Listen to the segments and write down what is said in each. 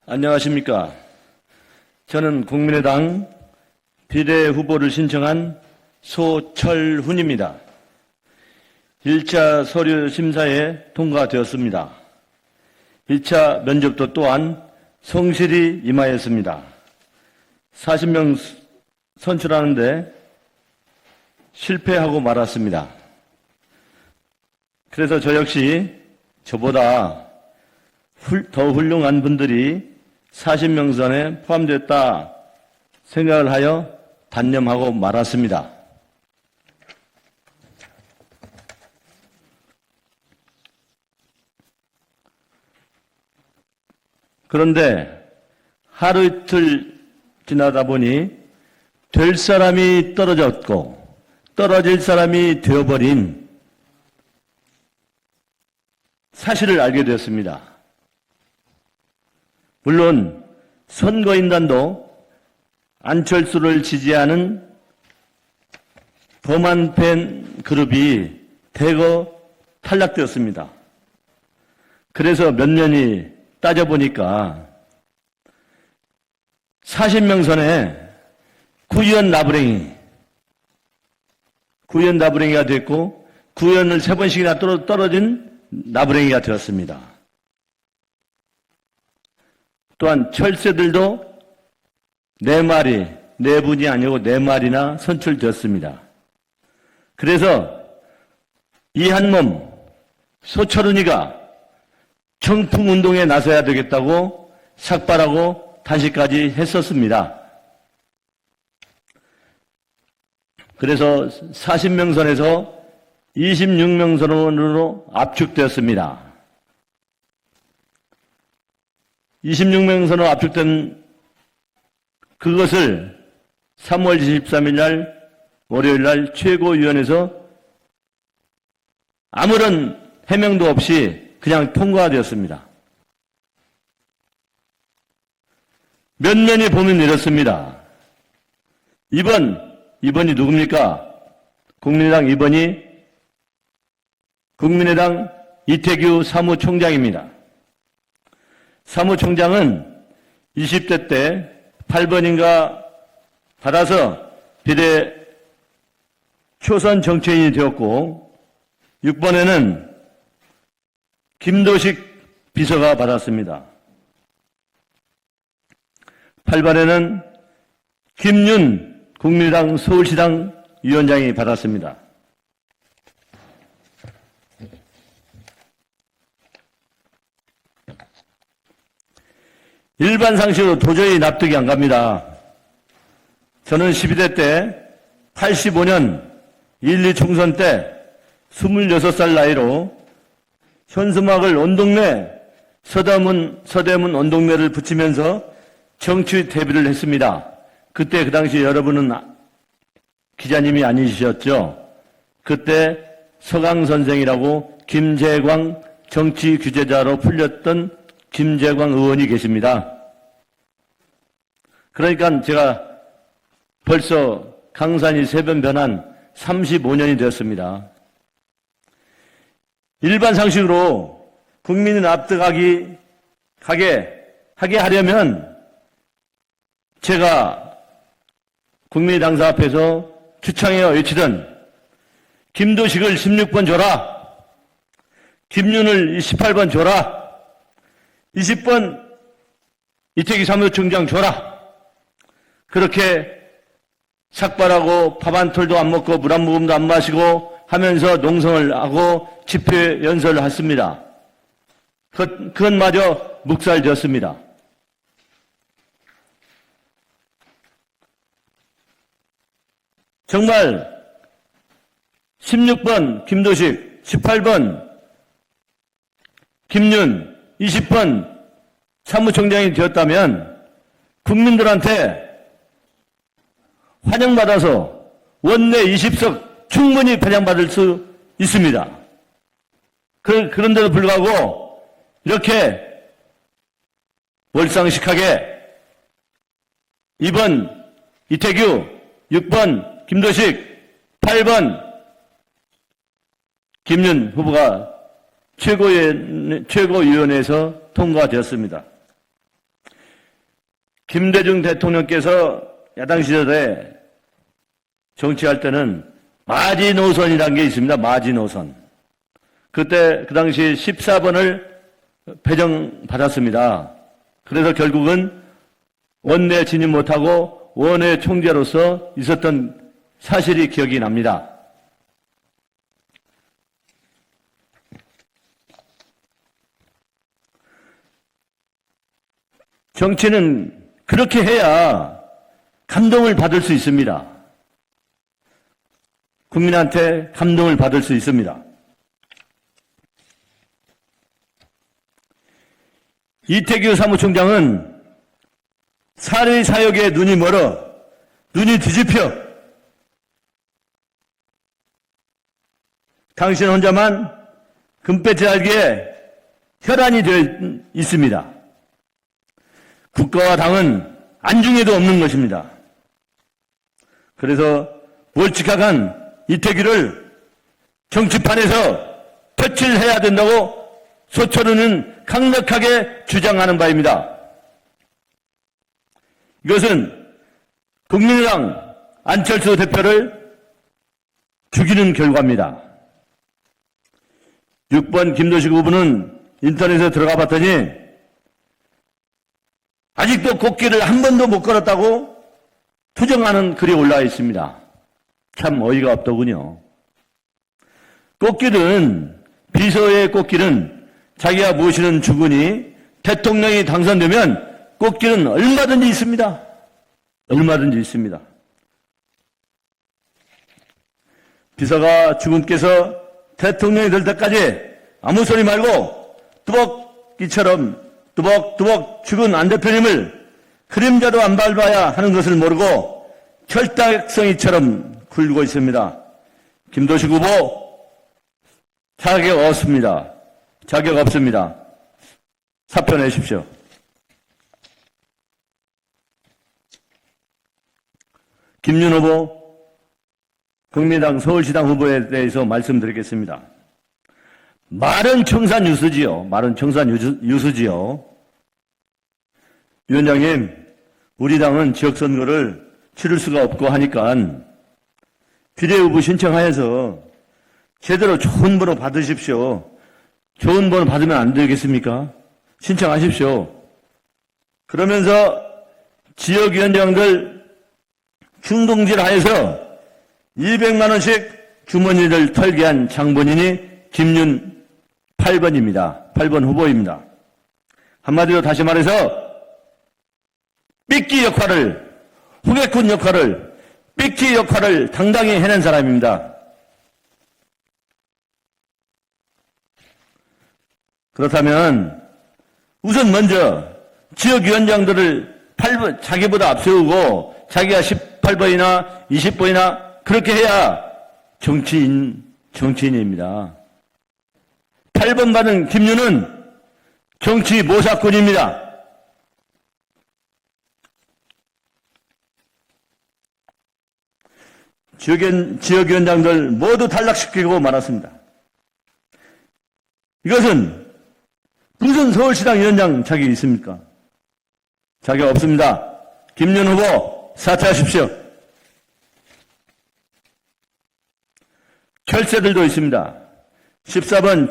안녕하십니까. 저는 국민의당 비례후보를 신청한 소철훈입니다. 1차 서류 심사에 통과되었습니다. 2차 면접도 또한 성실히 임하였습니다. 40명 선출하는데 실패하고 말았습니다. 그래서 저 역시 저보다 더 훌륭한 분들이 40명선에 포함됐다 생각을 하여 단념하고 말았습니다. 그런데 하루 이틀 지나다 보니 될 사람이 떨어졌고 떨어질 사람이 되어버린 사실을 알게 되었습니다. 물론 선거인단도 안철수를 지지하는 범한 팬 그룹이 대거 탈락되었습니다. 그래서 몇 년이 따져보니까 40명 선에 구의원 나부랭이가 됐고 구의원을 3번씩이나 떨어진 나부랭이가 되었습니다. 또한 철새들도 4마리, 4분이 아니고 4마리나 선출되었습니다. 그래서 이 한 몸 소철훈이가 청풍운동에 나서야 되겠다고 삭발하고 단식까지 했었습니다. 그래서 40명 선에서 26명 선으로 압축되었습니다. 26명 선으로 압축된 그것을 3월 23일 날 월요일 날 최고위원회에서 아무런 해명도 없이 그냥 통과되었습니다. 몇 년이 보면 이렇습니다. 2번이 누굽니까? 국민의당 2번이 국민의당 이태규 사무총장입니다. 사무총장은 20대 때 8번인가 받아서 비례 초선 정치인이 되었고 6번에는 김도식 비서가 받았습니다. 8번에는 김윤 국민의당 서울시당 위원장이 받았습니다. 일반 상식으로 도저히 납득이 안 갑니다. 저는 12대 때 85년 1.2 총선 때 26살 나이로 현수막을 온동네 서대문 온동네를 붙이면서 정치 데뷔를 했습니다. 그때 그 당시 여러분은 기자님이 아니셨죠? 그때 서강 선생이라고 김재광 정치 규제자로 풀렸던 김재광 의원이 계십니다. 그러니까 제가 벌써 강산이 세변 변한 35년이 되었습니다. 일반 상식으로 국민을 납득하게 하게 하려면 제가 국민의 당사 앞에서 주창하여 외치던 김도식을 16번 줘라, 김윤을 18번 줘라, 20번 이태기 사무총장 줘라. 그렇게 삭발하고 밥 한 톨도 안 먹고 물 한 모금도 안 마시고 하면서 농성을 하고 집회 연설을 했습니다. 그것마저 묵살되었습니다. 정말 16번 김도식, 18번 김윤, 20번 사무총장이 되었다면 국민들한테 환영받아서 원내 20석 충분히 환영받을 수 있습니다. 그런데도 불구하고 이렇게 월상식하게 2번 이태규, 6번 김도식, 8번 김윤 후보가 최고위원회에서 통과되었습니다. 김대중 대통령께서 야당 시절에 정치할 때는 마지노선이라는 게 있습니다. 마지노선. 그때 그 당시 14번을 배정받았습니다. 그래서 결국은 원내 진입 못하고 원외 총재로서 있었던 사실이 기억이 납니다. 정치는 그렇게 해야 감동을 받을 수 있습니다. 국민한테 감동을 받을 수 있습니다. 이태규 사무총장은 사리 사욕에 눈이 멀어 눈이 뒤집혀 당신 혼자만 금배지 알기에 혈안이 되어 있습니다. 국가와 당은 안중에도 없는 것입니다. 그래서 몰치각한 이태규를 정치판에서 퇴출해야 된다고 소철우는 강력하게 주장하는 바입니다. 이것은 국민의당 안철수 대표를 죽이는 결과입니다. 6번 김도식 후보는 인터넷에 들어가 봤더니 아직도 꽃길을 한 번도 못 걸었다고 투정하는 글이 올라와 있습니다. 참 어이가 없더군요. 꽃길은, 비서의 꽃길은 자기가 모시는 주군이 대통령이 당선되면 꽃길은 얼마든지 있습니다. 얼마든지 있습니다. 비서가 주군께서 대통령이 될 때까지 아무 소리 말고 뚜벅이처럼 뚜벅뚜벅 죽은 안 대표님을 그림자도 안 밟아야 하는 것을 모르고 철딱성이처럼 굴고 있습니다. 김도식 후보 자격 없습니다. 자격 없습니다. 사표 내십시오. 김윤 후보 국민의당 서울시당 후보에 대해서 말씀드리겠습니다. 말은 청산유수지요. 말은 청산유수지요. 위원장님, 우리 당은 지역선거를 치를 수가 없고 하니까 비례후보 신청하여서 제대로 좋은 번호 받으십시오. 좋은 번호 받으면 안 되겠습니까? 신청하십시오. 그러면서 지역위원장들 충동질하여서 200만 원씩 주머니를 털게 한 장본인이 김윤 8번입니다. 8번 후보입니다. 한마디로 다시 말해서 삐끼 역할을, 후계꾼 역할을, 삐끼 역할을 당당히 해낸 사람입니다. 그렇다면 우선 먼저 지역위원장들을 자기보다 앞세우고 자기가 18번이나 20번이나 그렇게 해야 정치인입니다. 8번 받은 김윤은 정치 모사꾼입니다. 지역위원장들 모두 탈락시키고 말았습니다. 이것은 무슨 서울시당 위원장 자격이 있습니까? 자격 없습니다. 김윤 후보 사퇴하십시오. 철새들도 있습니다. 14번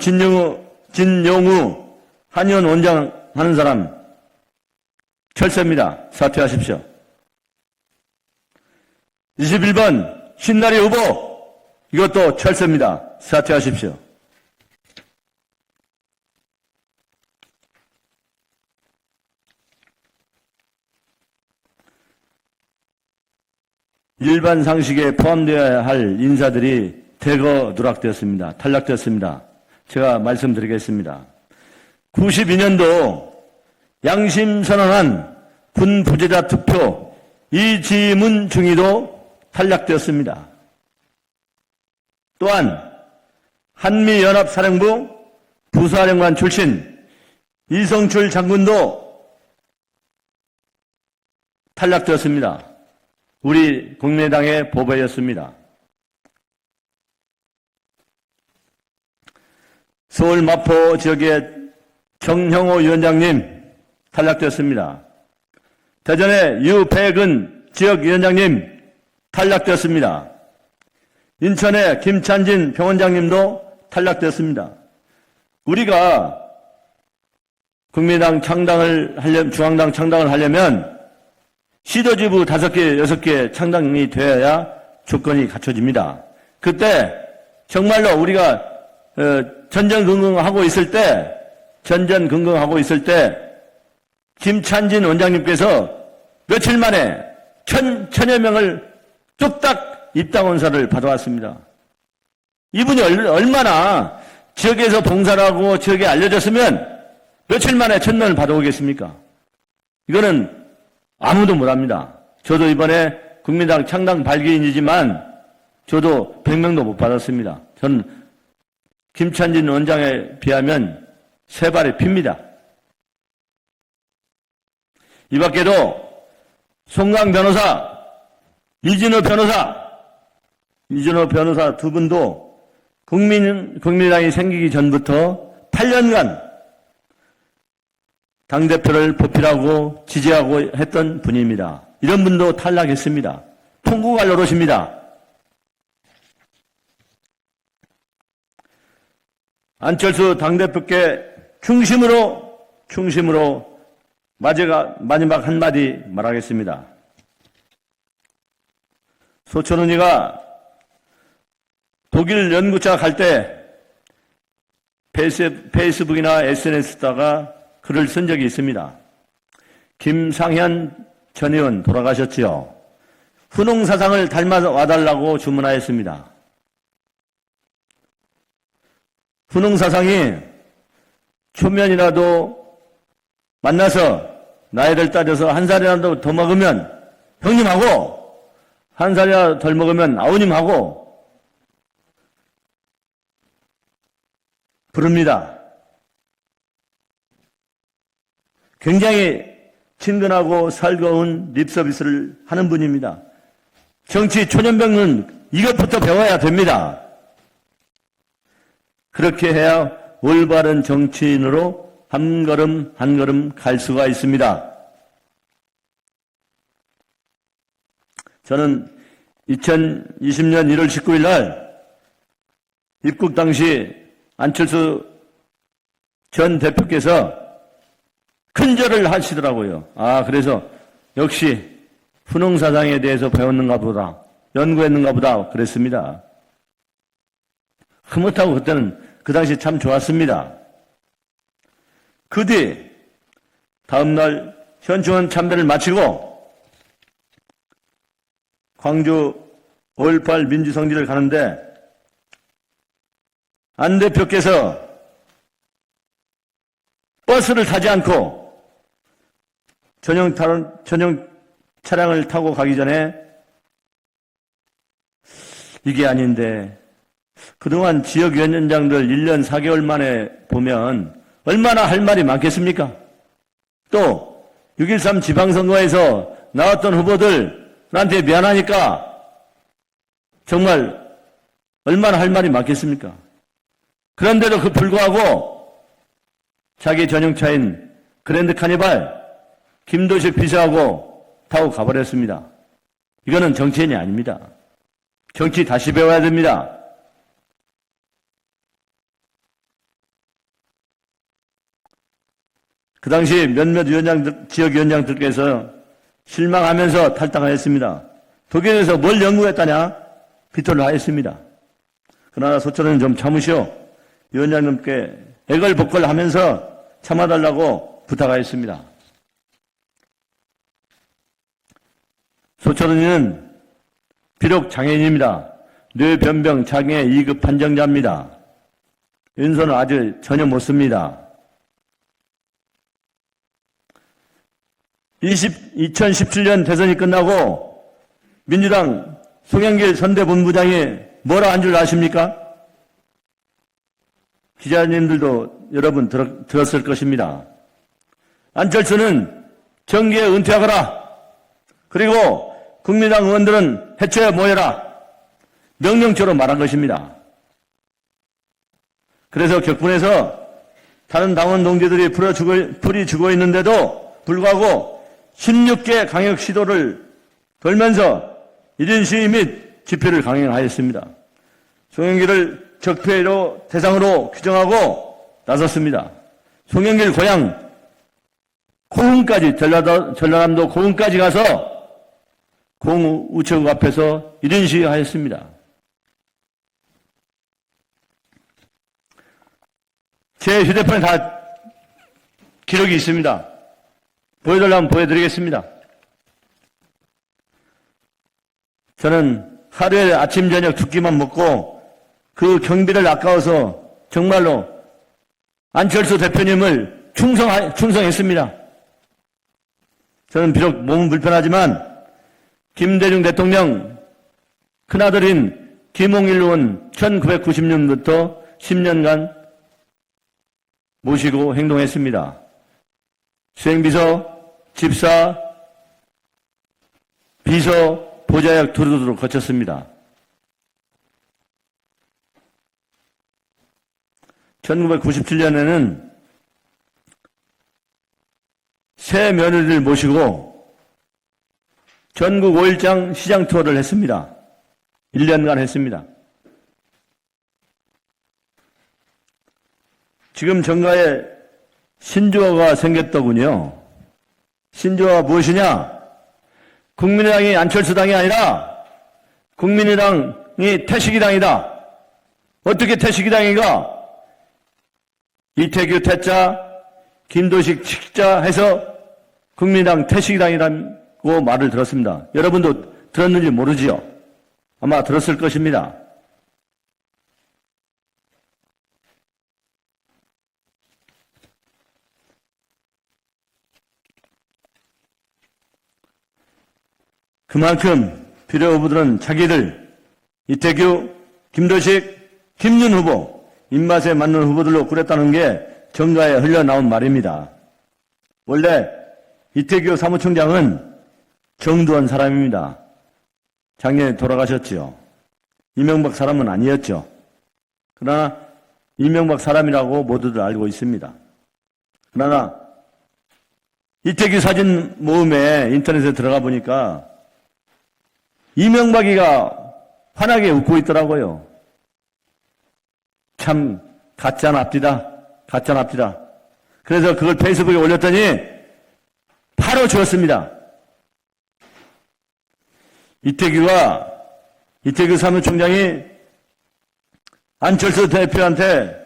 진용우 한의원 원장 하는 사람 철새입니다. 사퇴하십시오. 21번 신나리 후보 이것도 철새입니다. 사퇴하십시오. 일반 상식에 포함되어야 할 인사들이 대거 누락되었습니다. 탈락되었습니다. 제가 말씀드리겠습니다. 92년도 양심선언한 군 부재자 투표 이지문 중위도 탈락되었습니다. 또한 한미연합사령부 부사령관 출신 이성출 장군도 탈락되었습니다. 우리 국민의당의 보배였습니다. 서울 마포 지역의 정형호 위원장님 탈락되었습니다. 대전의 유배근 지역위원장님 탈락되었습니다. 인천의 김찬진 병원장님도 탈락되었습니다. 우리가 국민당 창당을 하려면, 중앙당 창당을 하려면 시도지부 5개, 6개 창당이 되어야 조건이 갖춰집니다. 그때 정말로 우리가 전전긍긍하고 있을 때 김찬진 원장님께서 며칠 만에 천여 명을 뚝딱 입당원서를 받아왔습니다. 이분이 얼마나 지역에서 봉사를 하고 지역에 알려졌으면 며칠 만에 1,000명을 받아오겠습니까? 이거는 아무도 못합니다. 저도 이번에 국민당 창당 발기인이지만 저도 100명도 못 받았습니다. 저는 김찬진 원장에 비하면 3발의 피입니다. 이 밖에도 송강 변호사, 이진호 변호사 두 분도 국민당이 생기기 전부터 8년간 당대표를 보필하고 지지하고 했던 분입니다. 이런 분도 탈락했습니다. 통구갈 노릇입니다. 안철수 당대표께 중심으로 마지막 한마디 말하겠습니다. 소천은이가 독일 연구차 갈 때 페이스북이나 SNS에다가 글을 쓴 적이 있습니다. 김상현 전 의원 돌아가셨지요. 훈홍사상을 닮아 와달라고 주문하였습니다. 훈홍사상이 초면이라도 만나서 나이를 따져서 한 살이라도 더 먹으면 형님하고 한 살이라도 덜 먹으면 아우님하고 부릅니다. 굉장히 친근하고 살거운 립서비스를 하는 분입니다. 정치 초년병은 이것부터 배워야 됩니다. 그렇게 해야 올바른 정치인으로 한 걸음 한 걸음 갈 수가 있습니다. 저는 2020년 1월 19일 날 입국 당시 안철수 전 대표께서 큰절을 하시더라고요. 그래서 역시 훈홍사상에 대해서 배웠는가 보다, 연구했는가 보다 그랬습니다. 흐뭇하고 그때는 그 당시 참 좋았습니다. 그 뒤 다음날 현충원 참배를 마치고 광주 5.18 민주성지를 가는데 안 대표께서 버스를 타지 않고 전용 차량을 타고 가기 전에 이게 아닌데 그동안 지역위원장들 1년 4개월 만에 보면 얼마나 할 말이 많겠습니까? 또 6.13 지방선거에서 나왔던 후보들한테 미안하니까 정말 얼마나 할 말이 많겠습니까? 그런데도 그 불구하고 자기 전용차인 그랜드 카니발 김도식 비서하고 타고 가버렸습니다. 이거는 정치인이 아닙니다. 정치 다시 배워야 됩니다. 그 당시 몇몇 지역위원장들께서 실망하면서 탈당하였습니다. 독일에서 뭘 연구했다냐? 비토를 하였습니다. 그러나 소천은 좀 참으시오. 위원장님께 애걸복걸하면서 참아달라고 부탁하였습니다. 소천은이는 비록 장애인입니다. 뇌변병 장애 2급 판정자입니다. 왼손은 아주 전혀 못 씁니다. 2017년 대선이 끝나고 민주당 송영길 선대본부장이 뭐라 한 줄 아십니까? 기자님들도 여러분 들었을 것입니다. 안철수는 정계에 은퇴하거라. 그리고 국민당 의원들은 해체에 모여라. 명령처럼 말한 것입니다. 그래서 격분해서 다른 당원 동지들이 풀이 죽어 있는데도 불구하고 16개 강역 시도를 돌면서 1인 시위 및 집회를 강행하였습니다. 송영길을 적폐로 대상으로 규정하고 나섰습니다. 송영길 고향 고흥까지, 전라남도 고흥까지 가서 공우체국 앞에서 1인 시위하였습니다. 제 휴대폰에 다 기록이 있습니다. 보여달라면 보여드리겠습니다. 저는 하루에 아침 저녁 두 끼만 먹고 그 경비를 아까워서 정말로 안철수 대표님을 충성했습니다. 저는 비록 몸은 불편하지만 김대중 대통령 큰아들인 김홍일 의원 1990년부터 10년간 모시고 행동했습니다. 수행비서, 집사, 비서, 보좌역 두루두루 거쳤습니다. 1997년에는 새 며느리를 모시고 전국 5일장 시장 투어를 했습니다. 1년간 했습니다. 지금 정가에 신조어가 생겼더군요. 신조어가 무엇이냐? 국민의당이 안철수당이 아니라 국민의당이 태식이당이다. 어떻게 태식이당인가? 이태규 태자, 김도식 칙자 해서 국민의당 태식이당이라고 말을 들었습니다. 여러분도 들었는지 모르지요? 아마 들었을 것입니다. 그만큼 비례 후보들은 자기들 이태규, 김도식, 김윤 후보 입맛에 맞는 후보들로 꾸렸다는 게 정가에 흘러나온 말입니다. 원래 이태규 사무총장은 정두원 사람입니다. 작년에 돌아가셨지요. 이명박 사람은 아니었죠. 그러나 이명박 사람이라고 모두들 알고 있습니다. 그러나 이태규 사진 모음에 인터넷에 들어가 보니까 이명박이가 환하게 웃고 있더라고요. 참 가짜납디다. 가짜납디다. 그래서 그걸 페이스북에 올렸더니 바로 지웠습니다. 이태규 사무총장이 안철수 대표한테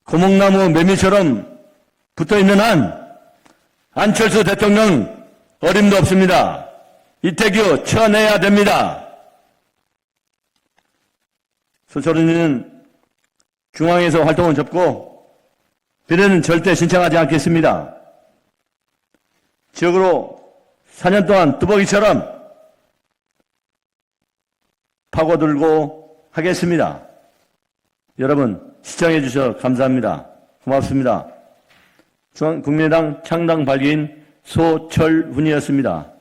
고목나무 매미처럼 붙어있는 한 안철수 대통령 어림도 없습니다. 이태규 쳐내야 됩니다. 소철은이는 중앙에서 활동을 접고 비례는 절대 신청하지 않겠습니다. 지역으로 4년 동안 뚜벅이처럼 파고들고 하겠습니다. 여러분 시청해 주셔서 감사합니다. 고맙습니다. 국민의당 창당 발기인 소철훈이었습니다.